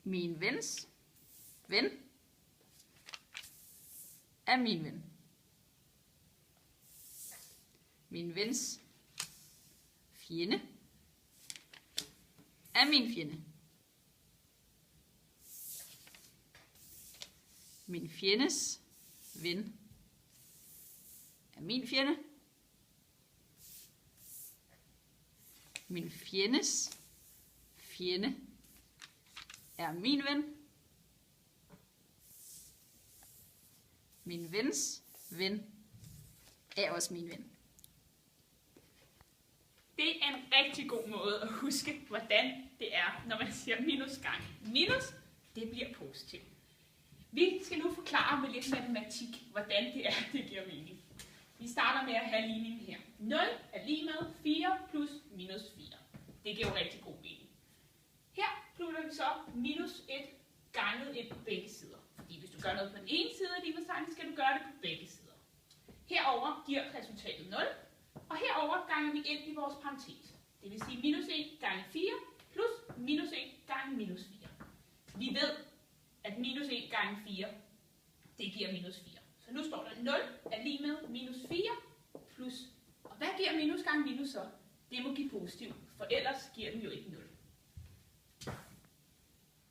Min vens ven er min ven. Min vens fjende er min fjende. Min fjendes ven er min fjende. Min fjendes fjende er min ven. Min vens ven er også min ven. Det er en rigtig god måde at huske, hvordan det er, når man siger minus gange minus. Det bliver positivt. Vi skal nu forklare med lidt matematik, hvordan det er, det giver mening. Vi starter med at have ligningen her. 0 er lige med 4 plus minus 4. Det giver jo rigtig god mening. Her putter vi så minus 1 ganget ind på begge sider. Fordi hvis du gør noget på den ene side af ligningstegnet, skal du gøre det på begge sider. Herover giver resultatet 0, og herover ganger vi ind i vores parentes. Det vil sige minus 1 gange 4 plus minus 1 gange minus 4. Vi ved, at minus 1 gange 4, det giver minus 4. Så nu står der 0 er lige med minus 4 plus. Og hvad giver minus gange minus så? Det må give positivt, for ellers giver den jo ikke 0.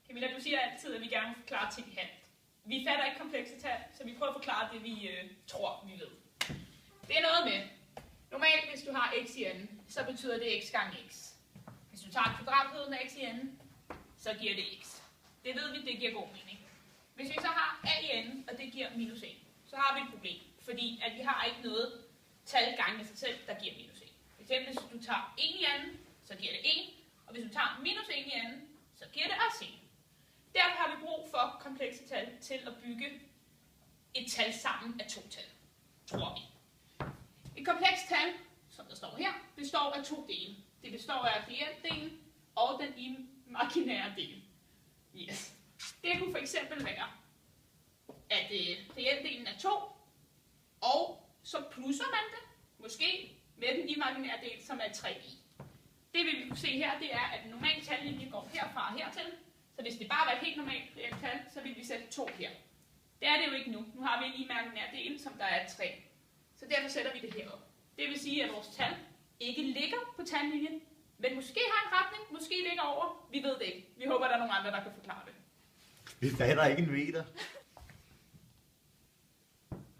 Camilla, du siger altid, at vi gerne vil forklare ting halvt. Vi fatter ikke komplekse tal, så vi prøver at forklare det, vi tror, vi ved. Det er noget med, normalt hvis du har x i enden, så betyder det x gange x. Hvis du tager kvadratheden af x i enden, så giver det x. Det ved vi, det giver god mening. Hvis vi så har a i enden, og det giver minus 1, så har vi et problem, fordi at vi har ikke noget tal gange sig selv, der giver minus 1. Hvis hvis du tager 1 i anden, så giver det 1, og hvis du tager minus 1 i anden, så giver det også 1. Derfor har vi brug for komplekse tal til at bygge et tal sammen af to tal, tror vi. Et komplekst tal, som der står her, består af to dele. Det består af realdelen og den imaginære del. Yes. Det kunne for eksempel være, at realdelen er 2, og så plusser man det, måske med den imaginære del, som er 3 i. Det vi kunne se her, det er, at en normal tallinje går herfra og hertil. Så hvis det bare var et helt normalt reelt tal, så ville vi sætte 2 her. Det er det jo ikke nu. Nu har vi en imaginær del, som der er 3. Så derfor sætter vi det herop. Det vil sige, at vores tal ikke ligger på tallinjen, men måske har en retning, måske ligger over. Vi ved det ikke. Vi håber, der er nogle andre, der kan forklare det. Vi fatter ikke en meter.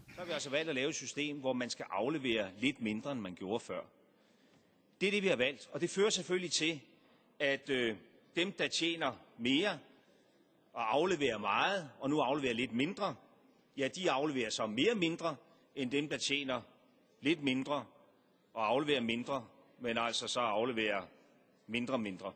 Så har vi altså valgt at lave et system, hvor man skal aflevere lidt mindre, end man gjorde før. Det er det, vi har valgt, og det fører selvfølgelig til, at dem, der tjener mere og afleverer meget, og nu afleverer lidt mindre, ja, de afleverer så mere mindre, end dem, der tjener lidt mindre og afleverer mindre, men altså så afleverer mindre.